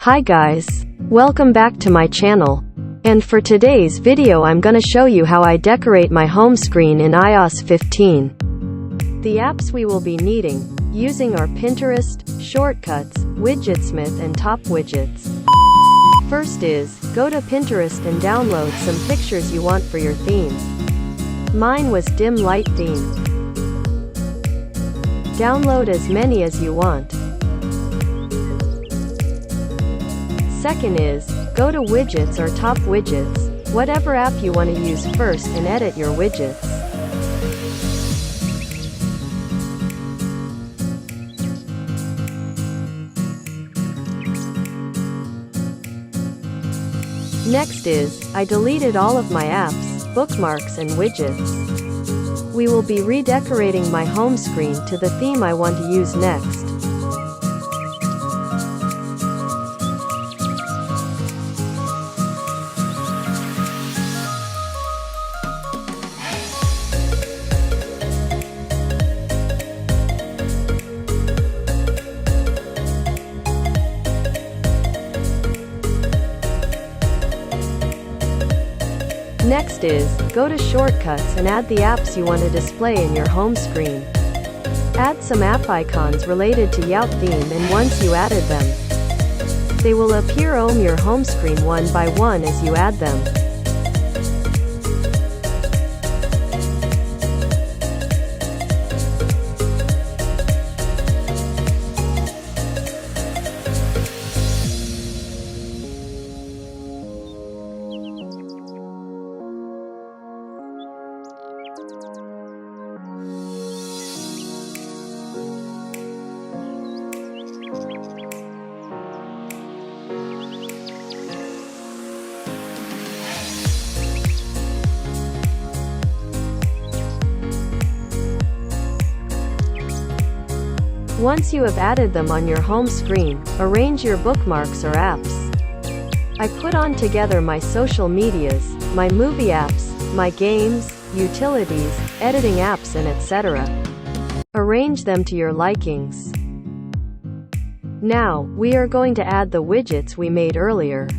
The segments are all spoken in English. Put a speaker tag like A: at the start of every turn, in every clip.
A: Hi guys, welcome back to my channel. And for today's video I'm gonna show you how I decorate my home screen in iOS 15. The apps we will be needing, using are Pinterest, Shortcuts, Widgetsmith and Top Widgets. First is, go to Pinterest and download some pictures you want for your theme. Mine was dim light theme. Download as many as you want. Second is, go to Widgets or Top Widgets, whatever app you want to use first, and edit your widgets. Next is, I deleted all of my apps, bookmarks and widgets. We will be redecorating my home screen to the theme I want to use next. Next is, go to Shortcuts and add the apps you want to display in your home screen. Add some app icons related to your theme, and once you added them, they will appear on your home screen one by one as you add them. Once you have added them on your home screen, arrange your bookmarks or apps. I put on together my social medias, my movie apps, my games, utilities, editing apps and etc. Arrange them to your likings. Now, we are going to add the widgets we made earlier.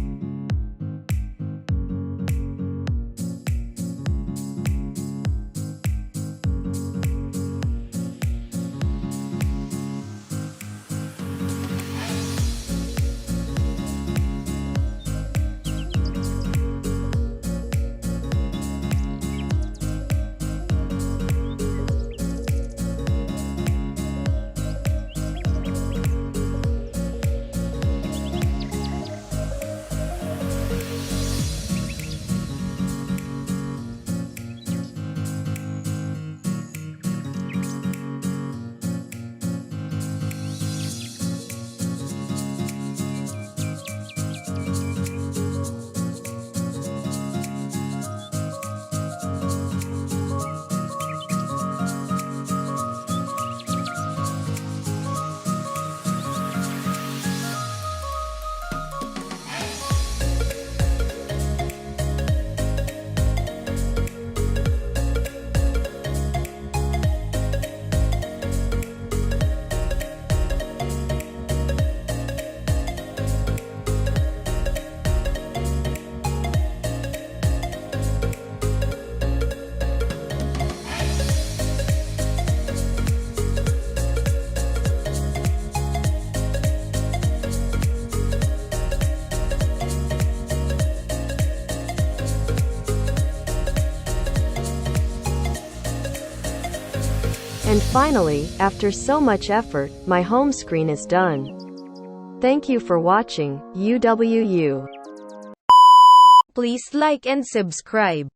A: And finally, after so much effort, my home screen is done. Thank you for watching, UWU.
B: Please like and subscribe.